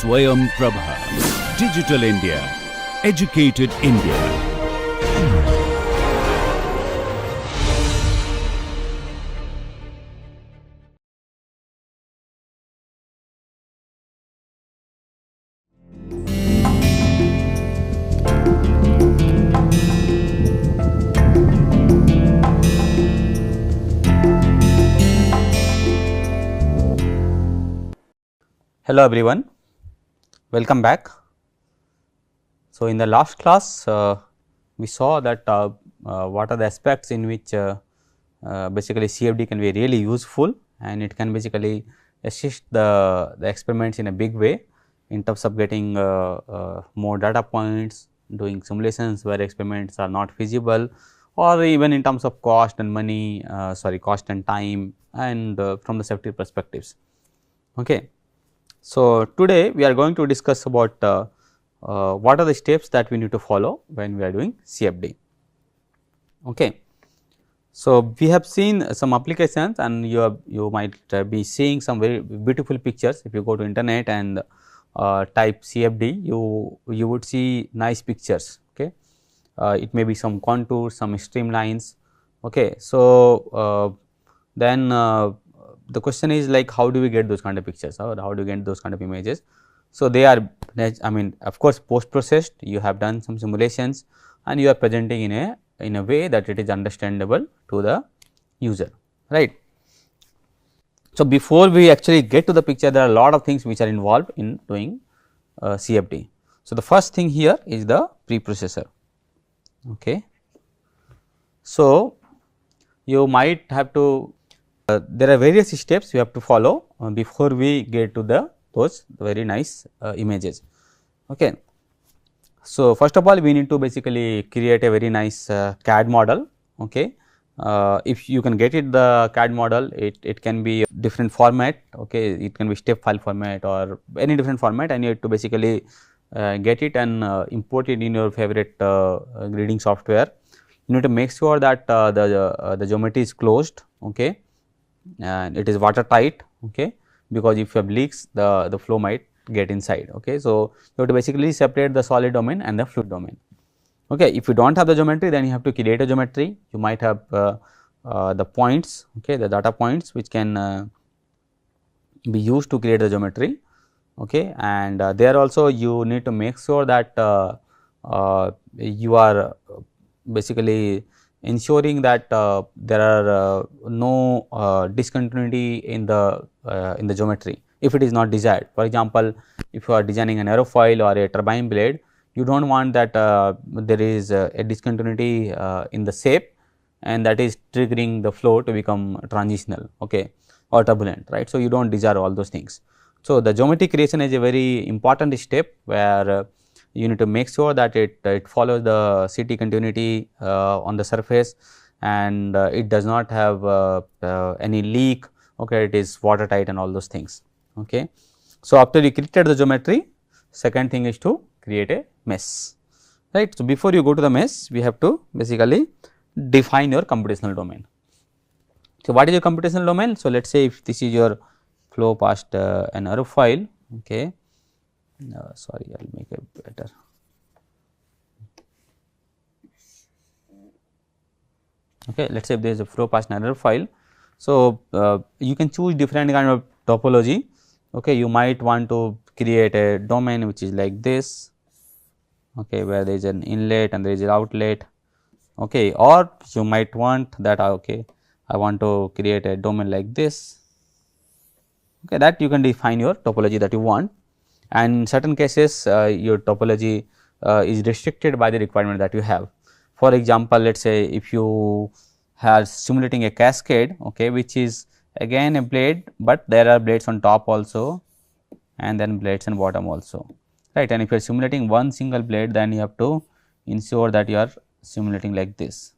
Swayam Prabha. Digital India. Educated India. Hello everyone, welcome back. So, in the last class we saw that what are the aspects in which basically CFD can be really useful, and it can basically assist the experiments in a big way in terms of getting more data points, doing simulations where experiments are not feasible, or even in terms of cost and money, cost and time, and from the safety perspectives. Okay. So, today we are going to discuss about what are the steps that we need to follow when we are doing CFD. Okay. So, we have seen some applications, and you might be seeing some very beautiful pictures. If you go to internet and type CFD, you would see nice pictures. Okay. It may be some contours, some streamlines. Okay. So, then the question is like how do we get those kind of pictures, or how do we get those kind of images. So, they are of course, post processed, you have done some simulations and you are presenting in a way that it is understandable to the user, right. So, before we actually get to the picture, there are a lot of things which are involved in doing CFD. So, the first thing here is the preprocessor. Okay. So, you might have to there are various steps you have to follow before we get to those very nice images. Okay. So, first of all, we need to basically create a very nice CAD model. Okay. If you can get it the CAD model, it can be different format. Okay. It can be step file format or any different format, and you have to basically get it and import it in your favorite grading software. You need to make sure that the geometry is closed. Okay. And it is watertight, okay, because if you have leaks, the flow might get inside. Okay. So, you have to basically separate the solid domain and the fluid domain. Okay. If you do not have the geometry, then you have to create a geometry. You might have the points, okay, the data points which can be used to create the geometry. Okay. And there also you need to make sure that you are basically ensuring that there are no discontinuity in the geometry if it is not desired. For example, if you are designing an aerofoil or a turbine blade, you do not want that there is a discontinuity in the shape, and that is triggering the flow to become transitional, okay, or turbulent, right. So, you do not desire all those things. So, the geometry creation is a very important step where you need to make sure that it follows the CT continuity on the surface, and it does not have any leak, okay, it is watertight and all those things. Okay. So, after you created the geometry, second thing is to create a mesh, right. So, before you go to the mesh, we have to basically define your computational domain. So, what is your computational domain? So, let us say if this is your flow past an aerofoil, okay. Sorry, I will make it better. Okay, let us say if there is a flow past an aerofoil. So, you can choose different kind of topology. Okay, you might want to create a domain which is like this, okay, where there is an inlet and there is an outlet. Okay, or you might want that okay, I want to create a domain like this. Okay, that you can define your topology that you want. And in certain cases your topology is restricted by the requirement that you have. For example, let us say if you are simulating a cascade, okay, which is again a blade, but there are blades on top also and then blades on bottom also, right. And if you are simulating one single blade, then you have to ensure that you are simulating like this.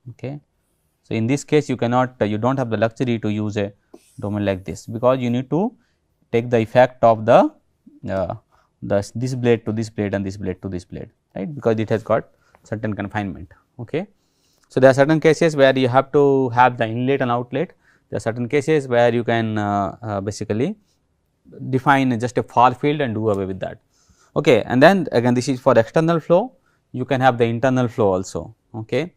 Okay. So, in this case you cannot you do not have the luxury to use a domain like this, because you need to take the effect of this blade to this blade and this blade to this blade, right, because it has got certain confinement. Okay. So, there are certain cases where you have to have the inlet and outlet. There are certain cases where you can basically define just a far field and do away with that. Okay. And then again this is for external flow, you can have the internal flow also. Okay.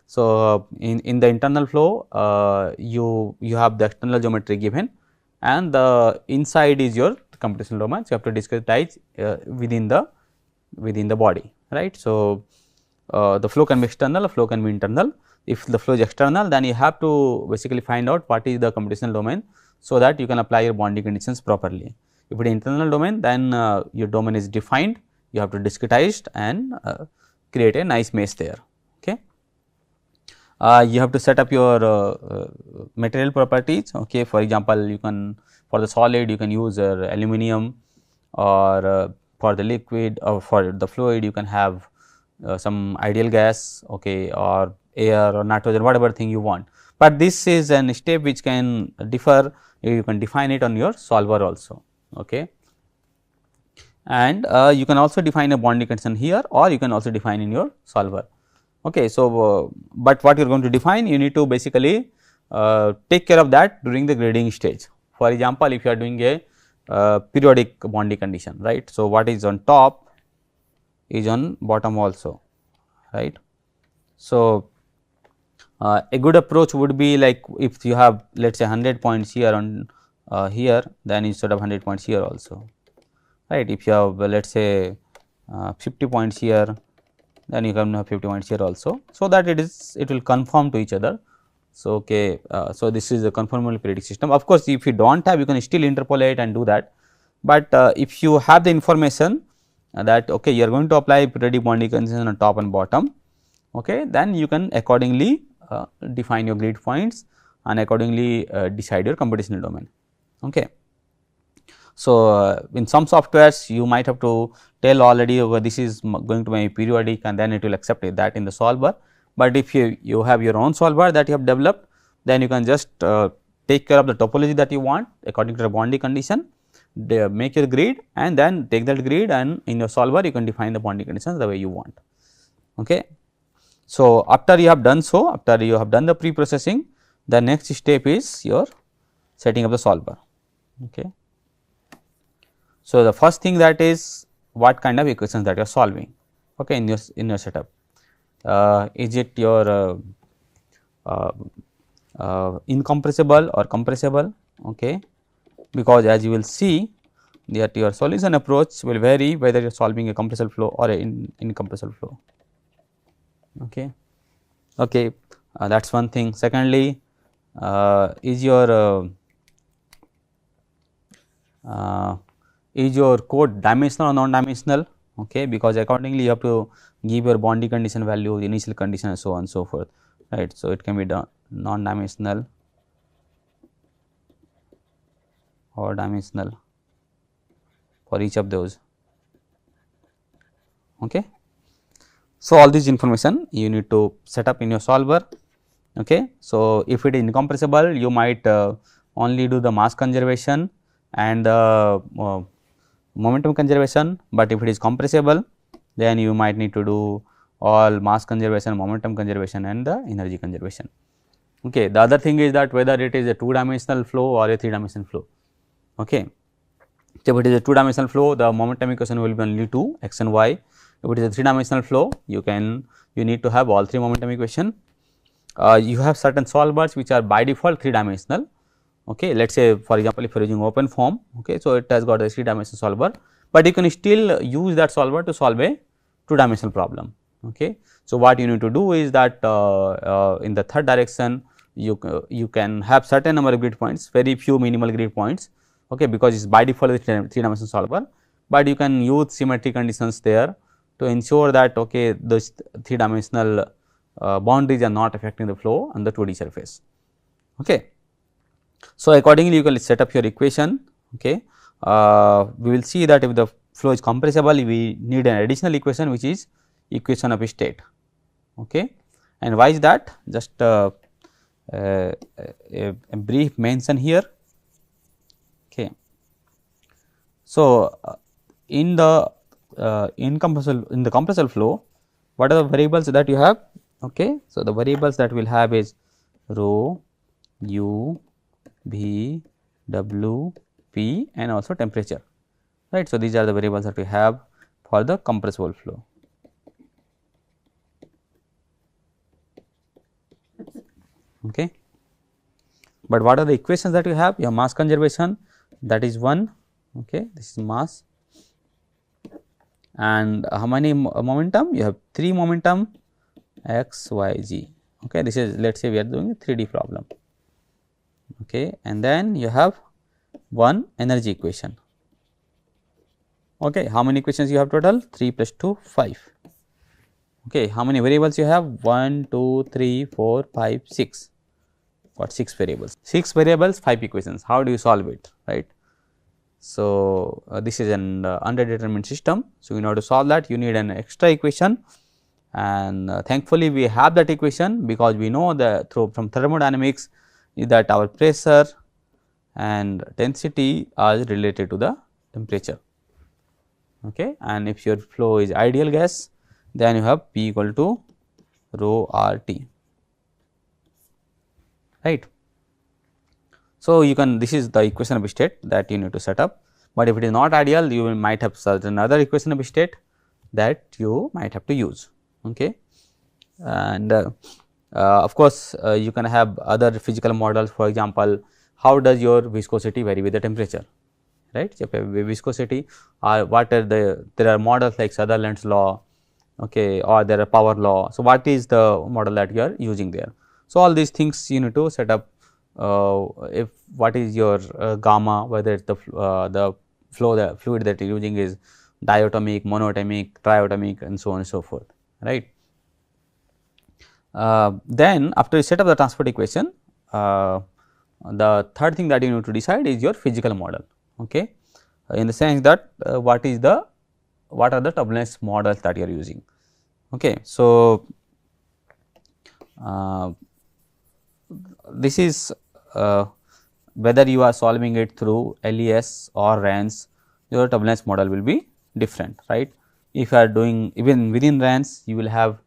So, in the internal flow you have the external geometry given and the inside is your computational domain. So, you have to discretize within the body, right. So, the flow can be external, the flow can be internal. If the flow is external, then you have to basically find out what is the computational domain, so that you can apply your boundary conditions properly. If it is internal domain, then your domain is defined, you have to discretize and create a nice mesh there. Okay. You have to set up your material properties. Okay. For example, you can, for the solid you can use aluminum, or for the liquid or for the fluid you can have some ideal gas, okay, or air or nitrogen, whatever thing you want. But this is an step which can differ, you can define it on your solver also. Okay. And you can also define a boundary condition here, or you can also define in your solver. Okay. So, but what you are going to define, you need to basically take care of that during the grading stage. For example, if you are doing a periodic boundary condition, right. So, what is on top is on bottom also, right. So, a good approach would be like if you have, let us say 100 points here on here, then instead of 100 points here also, right. If you have let us say 50 points here, then you can have 50 points here also. So, that it will conform to each other. So, okay, so this is a conformal periodic system. Of course, if you do not have, you can still interpolate and do that, but if you have the information that okay, you are going to apply periodic boundary condition on top and bottom, okay, then you can accordingly define your grid points and accordingly decide your computational domain. Okay. So, in some softwares you might have to tell already okay, this is going to be periodic and then it will accept that in the solver. But if you have your own solver that you have developed, then you can just take care of the topology that you want according to the boundary condition, make your grid and then take that grid, and in your solver you can define the boundary conditions the way you want. Okay. So, after you have done so, after you have done the pre-processing, the next step is your setting up the solver. Okay. So, the first thing that is what kind of equations that you are solving, okay, in your setup. Is it your incompressible or compressible, okay, because as you will see that your solution approach will vary whether you are solving a compressible flow or an incompressible flow. Okay. Okay, that is one thing. Secondly, is your code dimensional or non-dimensional, okay, because accordingly you have to give your boundary condition value, initial condition and so on and so forth, right. So, it can be non-dimensional or dimensional for each of those. Okay. So, all this information you need to set up in your solver. Okay. So, if it is incompressible, you might only do the mass conservation and the momentum conservation, but if it is compressible, then you might need to do all mass conservation, momentum conservation and the energy conservation. Okay. The other thing is that whether it is a 2-dimensional flow or a 3-dimensional flow. Okay. So, if it is a 2-dimensional flow, the momentum equation will be only 2 x and y. If it is a 3-dimensional flow, you need to have all 3 momentum equation. You have certain solvers which are by default 3-dimensional. Okay. Let us say for example, if you are using open form, okay, so it has got a 3-dimensional solver, but you can still use that solver to solve a 2-dimensional problem. Okay. So, what you need to do is that in the third direction you can have certain number of grid points, very few minimal grid points, okay, because it is by default a 3-dimensional solver, but you can use symmetry conditions there to ensure that okay, those 3-dimensional boundaries are not affecting the flow on the 2D surface. Okay. So, accordingly you can set up your equation. Okay. We will see that if the flow is compressible, we need an additional equation which is equation of state. Okay. And why is that? Just a brief mention here. Okay. So, in the compressible flow, what are the variables that you have? Okay. So, the variables that we will have is rho, u, v, w P and also temperature, right. So, these are the variables that we have for the compressible flow. Okay. But what are the equations that you have? You have mass conservation, that is 1, okay, this is mass, and how many momentum? You have 3 momentum x, y, z, okay. This is, let us say we are doing a 3D problem, okay, and then you have one energy equation, okay. How many equations you have total? 3 plus 2, 5, okay. How many variables you have? 1, 2, 3, 4, 5, 6. Got 6 variables, 6 variables, 5 equations. How do you solve it, right? So, this is an underdetermined system. So, in order to solve that, you need an extra equation, and thankfully, we have that equation, because we know that from thermodynamics is that our pressure and density are related to the temperature, okay. And if your flow is ideal gas, then you have P equal to rho R T. Right. So, you can, this is the equation of state that you need to set up, but if it is not ideal, you might have certain other equation of state that you might have to use, okay. And of course, you can have other physical models, for example, how does your viscosity vary with the temperature, right. So, viscosity, what are there are models like Sutherland's law, okay, or there are power law. So, what is the model that you are using there? So, all these things you need to set up, if what is your gamma, whether it is the flow, the fluid that you are using is diatomic, monatomic, triatomic, and so on and so forth, right. Then after you set up the transport equation, the third thing that you need to decide is your physical model, okay, in the sense that what are the turbulence models that you are using, okay. So, this is whether you are solving it through LES or RANS, your turbulence model will be different, right. If you are doing even within RANS, you will have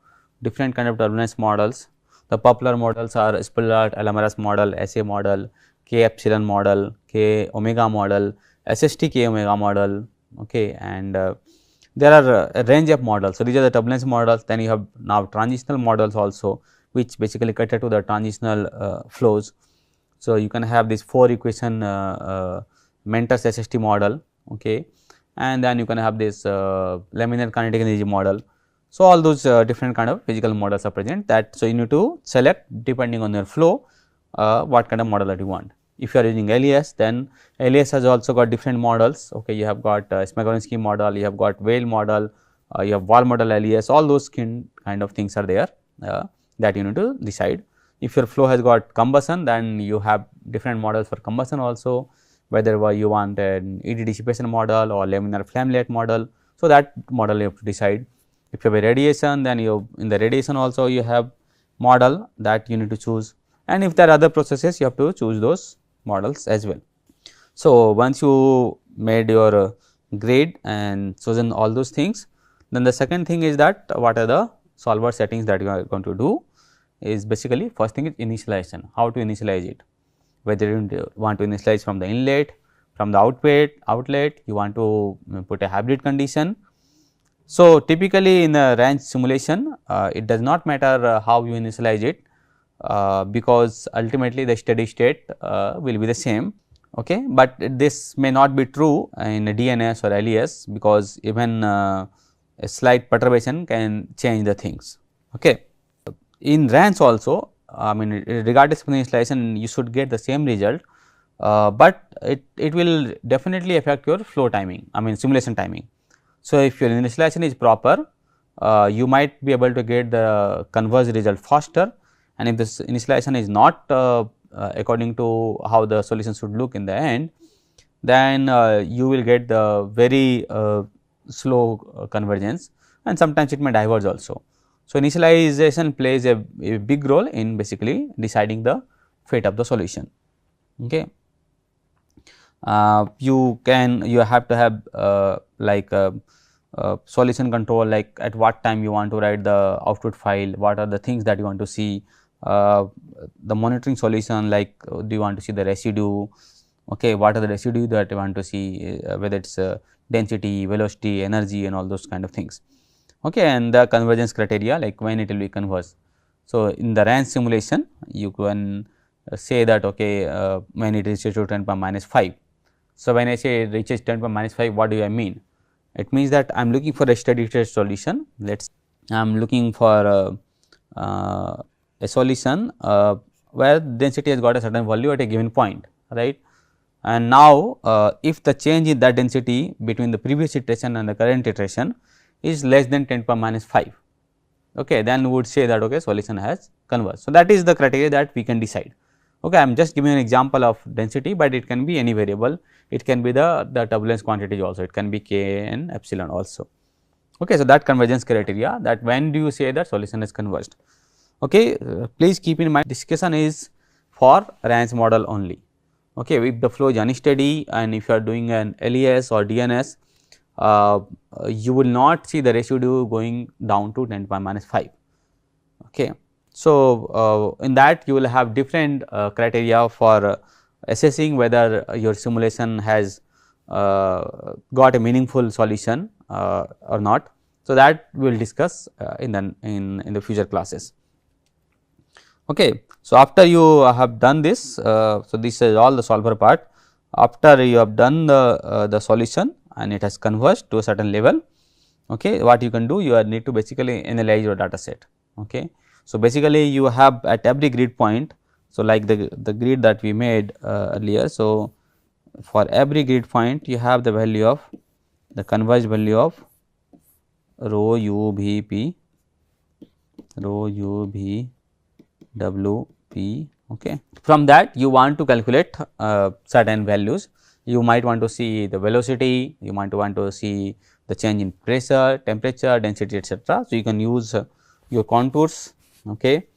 different kind of turbulence models. The popular models are Spillart, Alamaras model, SA model, K epsilon model, K omega model, SST K omega model, okay, and there are a range of models. So, these are the turbulence models. Then you have now transitional models also, which basically cater to the transitional flows. So, you can have this 4 equation Mentor's SST model, okay, and then you can have this laminar kinetic energy model. So, all those different kind of physical models are present, that. So, you need to select depending on your flow what kind of model that you want. If you are using LES, then LES has also got different models, okay. You have got Smagorinsky model, you have got Weyl model, you have Wall model LES, all those kind of things are there that you need to decide. If your flow has got combustion, then you have different models for combustion also, whether you want an ED dissipation model or laminar flamelet model. So, that model you have to decide. If you have a radiation, then you in the radiation also you have model that you need to choose, and if there are other processes, you have to choose those models as well. So, once you made your grade and chosen all those things, then the second thing is that what are the solver settings that you are going to do is basically first thing is initialization, how to initialize it, whether you want to initialize from the inlet, from the outlet, you want to put a hybrid condition. So, typically in a range simulation, it does not matter how you initialize it, because ultimately the steady state will be the same, okay. But this may not be true in a DNS or LES, because even a slight perturbation can change the things, okay. In RANS also, I mean, regardless of the initialization, you should get the same result, but it will definitely affect your flow timing, I mean simulation timing. So, if your initialization is proper, you might be able to get the converged result faster, and if this initialization is not according to how the solution should look in the end, then you will get the very slow convergence, and sometimes it may diverge also. So, initialization plays a big role in basically deciding the fate of the solution, okay. You have to have like solution control, like at what time you want to write the output file, what are the things that you want to see, the monitoring solution, like do you want to see the residue, okay, what are the residue that you want to see, whether it is density, velocity, energy and all those kind of things, okay, and the convergence criteria, like when it will be converged. So, in the range simulation you can say that, okay, when it reaches to 10 power minus 5. So, when I say it reaches 10 power minus 5, what do I mean? It means that I am looking for a steady state solution. Let us I am looking for a solution where density has got a certain value at a given point, right. And now, if the change in that density between the previous iteration and the current iteration is less than 10 power minus 5, okay, then we would say that, okay, solution has converged. So, that is the criteria that we can decide. Okay, I am just giving an example of density, but it can be any variable, it can be the turbulence quantity also, it can be k and epsilon also. Okay, so, that convergence criteria, that when do you say that solution is converged. Okay, please keep in mind discussion is for range model only. Okay, if the flow is unsteady and if you are doing an LES or DNS, you will not see the residue going down to 10 power minus 5. Okay. So, in that you will have different criteria for assessing whether your simulation has got a meaningful solution or not. So, that we will discuss in the future classes. Okay. So, after you have done this, so this is all the solver part. After you have done the solution and it has converged to a certain level, okay, what you can do, you need to basically analyze your data set. Okay. So, basically you have at every grid point, so like the grid that we made earlier. So, for every grid point you have the value of the converged value of rho u v p, rho u v w p. Okay. From that you want to calculate certain values. You might want to see the velocity, you might want to see the change in pressure, temperature, density, etc. So, you can use your contours, okay,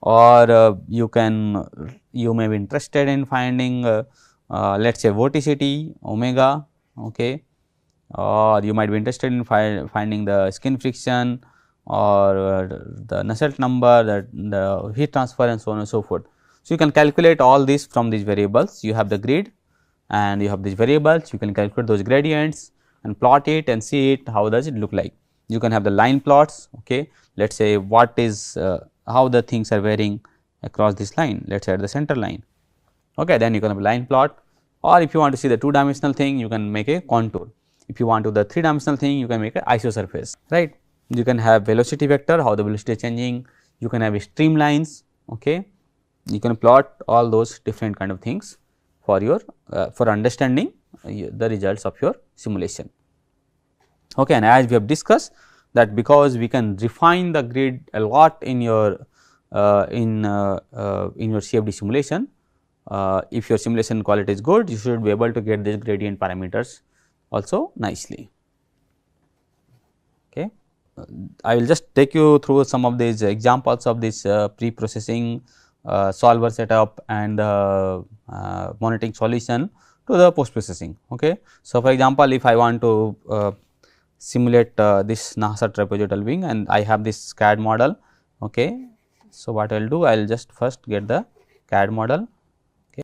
or you may be interested in finding let us say vorticity, omega, okay, or you might be interested in finding the skin friction or the Nusselt number, the heat transfer and so on and so forth. So, you can calculate all this from these variables. You have the grid and you have these variables, you can calculate those gradients and plot it and see it, how does it look like. You can have the line plots, okay. Let us say what is how the things are varying across this line, let us say at the center line, okay. Then you can have a line plot, or if you want to see the 2-dimensional thing, you can make a contour. If you want to the 3-dimensional thing, you can make a isosurface, right. You can have velocity vector, how the velocity is changing, you can have streamlines, okay. You can plot all those different kind of things for your for understanding the results of your simulation. Okay, and as we have discussed that because we can refine the grid a lot in your CFD simulation, if your simulation quality is good, you should be able to get these gradient parameters also nicely. Okay. I will just take you through some of these examples of this pre-processing solver setup and monitoring solution to the post processing. Okay. So, for example, if I want to simulate this NASA trapezoidal wing and I have this CAD model. Okay. So, what I will do, I will just first get the CAD model. Okay.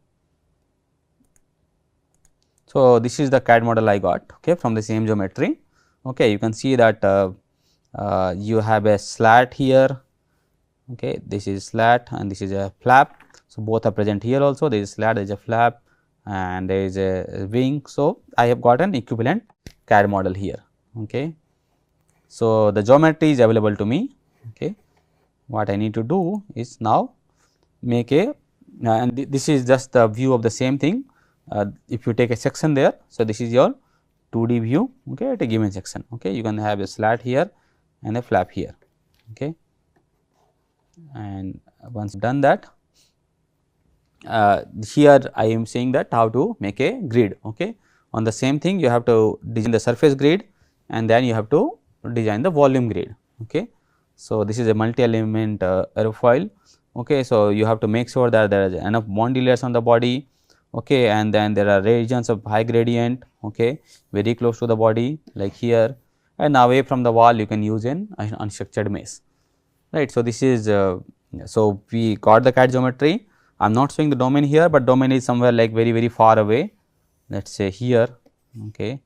So, this is the CAD model I got, okay, from the same geometry. Okay. You can see that you have a slat here, okay. This is slat and this is a flap. So, both are present here also, there is slat, there is a flap and there is a wing. So, I have got an equivalent CAD model here. Okay. So, the geometry is available to me. Okay. What I need to do is now make a and this is just the view of the same thing. If you take a section there, so this is your 2D view, okay, at a given section. Okay. You can have a slat here and a flap here. Okay. And once done that, here I am saying that how to make a grid. Okay. On the same thing, you have to design the surface grid and then you have to design the volume grid. Okay. So, this is a multi-element aerofoil. Okay. So, you have to make sure that there is enough bond layers on the body, okay, and then there are regions of high gradient, okay, very close to the body like here, and away from the wall you can use an unstructured mesh, right. So, this is so we got the CAD geometry. I am not showing the domain here, but domain is somewhere like very far away let us say here, okay,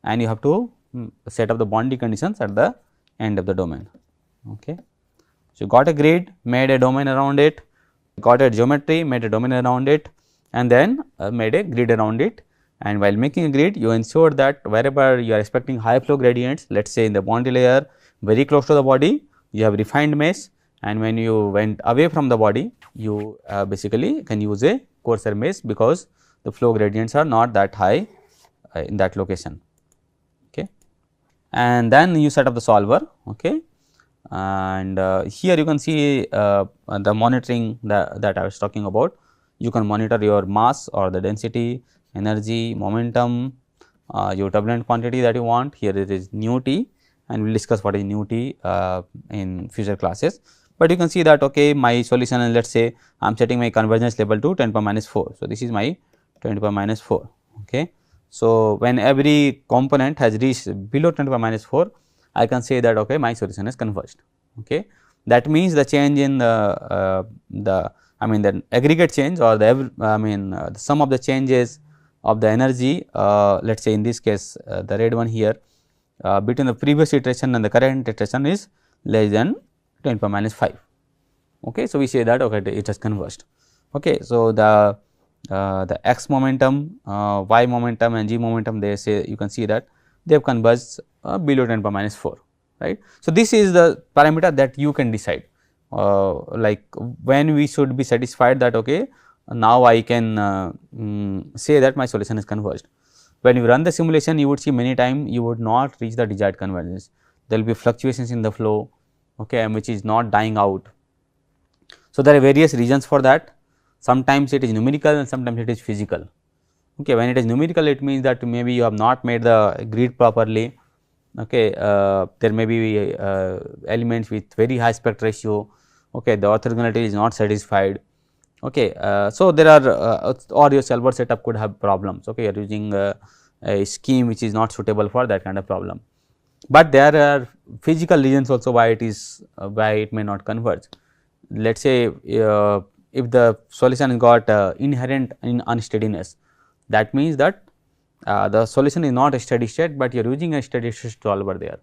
and you have to set up the boundary conditions at the end of the domain. Okay. So, you got a grid, made a domain around it, got a geometry, made a domain around it, and then made a grid around it. And while making a grid, you ensure that wherever you are expecting high flow gradients, let us say in the boundary layer very close to the body, you have refined mesh, and when you went away from the body, you basically can use a coarser mesh, because the flow gradients are not that high in that location. Okay. And then you set up the solver. Okay. And here you can see the monitoring that I was talking about. You can monitor your mass or the density, energy, momentum, your turbulent quantity that you want. Here it is nu t, and we will discuss what is nu t in future classes. But you can see that, okay, my solution, and let us say I am setting my convergence level to 10 to the minus 4. So, this is my 10 to the minus 4. Okay. So, when every component has reached below 10 to the minus 4, I can say that, okay, my solution is converged. Okay. That means the change in the aggregate change, or the sum of the changes of the energy, let us say in this case the red one here, between the previous iteration and the current iteration is less than 10 to the minus 5. Okay. So, we say that, okay, it has converged. Okay. So, the x momentum, y momentum and g momentum, they say, you can see that they have converged below 10 to the minus 4, right. So, this is the parameter that you can decide, like when we should be satisfied that, okay, now I can say that my solution is converged. When you run the simulation, you would see many times you would not reach the desired convergence. There will be fluctuations in the flow, okay, which is not dying out. So, there are various reasons for that. Sometimes it is numerical and sometimes it is physical. Okay. When it is numerical, it means that maybe you have not made the grid properly. Okay. There may be elements with very high aspect ratio. Okay. The orthogonality is not satisfied. Okay. So, there are or your solver setup could have problems. Okay. You are using a scheme which is not suitable for that kind of problem. But there are physical reasons also why it is why it may not converge. Let us say if the solution got inherent in unsteadiness, that means that the solution is not a steady state, but you are using a steady state solver there,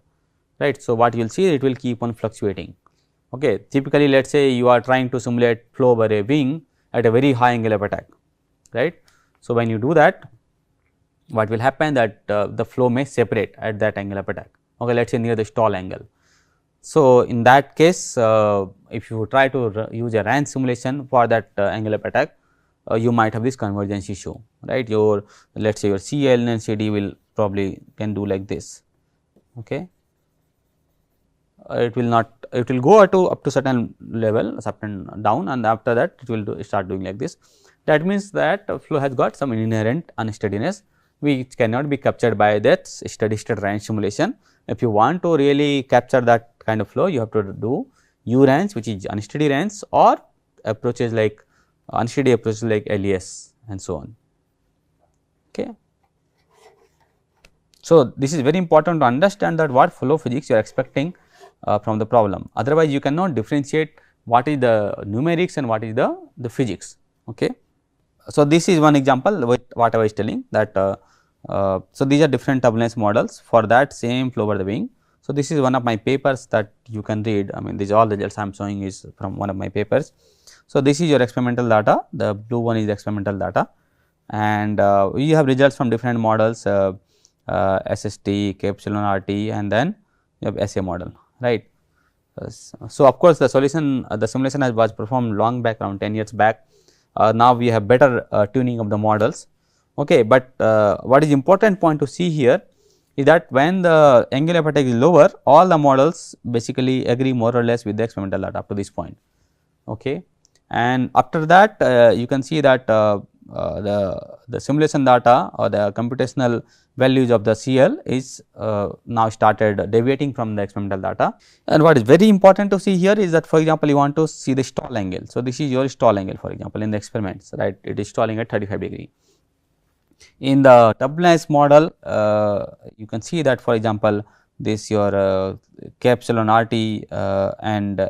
right. So, what you will see, it will keep on fluctuating. Okay. Typically, let us say you are trying to simulate flow over a wing at a very high angle of attack, right. So, when you do that, what will happen, that the flow may separate at that angle of attack, okay, let us say near the stall angle. So, in that case, if you try to use a range simulation for that angle of attack, you might have this convergence issue, right. Your, let us say your CL and CD will probably can do like this. Okay. It will not, it will go up to certain level, up and down, and after that it will start doing like this. That means that flow has got some inherent unsteadiness, which cannot be captured by that steady state range simulation. If you want to really capture that kind of flow, you have to do U range, which is unsteady range, or approaches like unsteady approaches like LES and so on. Okay. So, this is very important to understand that what flow physics you are expecting from the problem. Otherwise, you cannot differentiate what is the numerics and what is the physics. Okay. So, this is one example with what I was telling that. So, these are different turbulence models for that same flow over the wing. So, this is one of my papers that you can read. I mean, these all the results I am showing is from one of my papers. So, this is your experimental data, the blue one is the experimental data, and you have results from different models, SST, K epsilon RT, and then you have SA model, right. So, of course, the solution, the simulation was performed long back, around 10 years back. Now, we have better tuning of the models. Okay. But what is important point to see here is that when the angle of attack is lower, all the models basically agree more or less with the experimental data up to this point. Okay. And after that, you can see that the simulation data or the computational values of the CL is now started deviating from the experimental data. And what is very important to see here is that, for example, you want to see the stall angle. So, this is your stall angle, for example, in the experiments, right, it is stalling at 35 degree. In the turbulence model, you can see that, for example, this your K epsilon RT and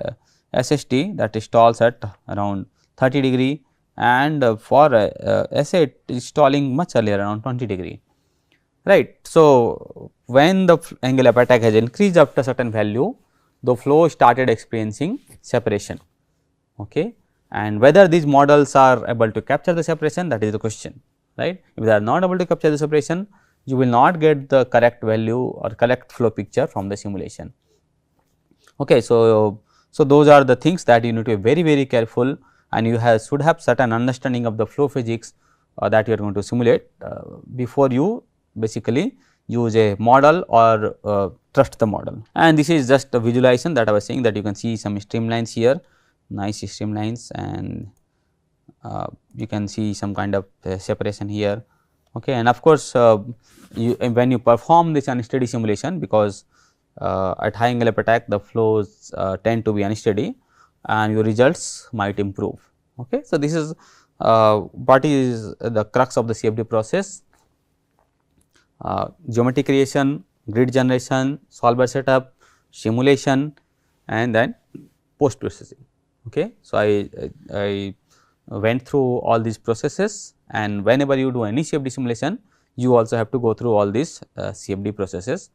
SST that stalls at around 30 degree, and for SA it is stalling much earlier, around 20 degree, right. So, when the angle of attack has increased up to a certain value, the flow started experiencing separation, okay. And whether these models are able to capture the separation, that is the question, right. If they are not able to capture the separation, you will not get the correct value or correct flow picture from the simulation. Okay, so those are the things that you need to be very careful, and you should have certain understanding of the flow physics that you are going to simulate before you basically use a model or trust the model. And this is just a visualization that I was saying, that you can see some streamlines here, nice streamlines, and you can see some kind of separation here. Okay. And of course, when you perform this unsteady simulation, because at high angle of attack the flows tend to be unsteady and your results might improve. Okay. So, this is what is the crux of the CFD process: geometry creation, grid generation, solver setup, simulation, and then post processing. Okay. So, I went through all these processes, and whenever you do any CFD simulation, you also have to go through all these CFD processes.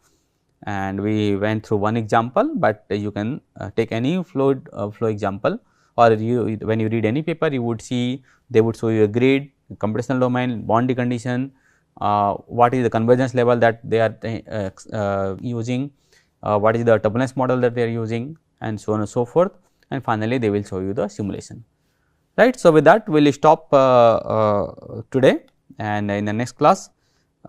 And we went through one example, but you can take any flow example, or when you read any paper, you would see they would show you a grid, computational domain, boundary condition, what is the convergence level that they are using, what is the turbulence model that they are using, and so on and so forth, and finally they will show you the simulation, right. So, with that we will stop today, and in the next class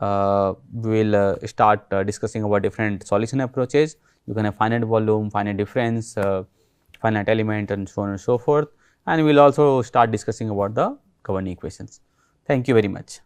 we will start discussing about different solution approaches. You can have finite volume, finite difference, finite element, and so on and so forth, and we will also start discussing about the governing equations. Thank you very much.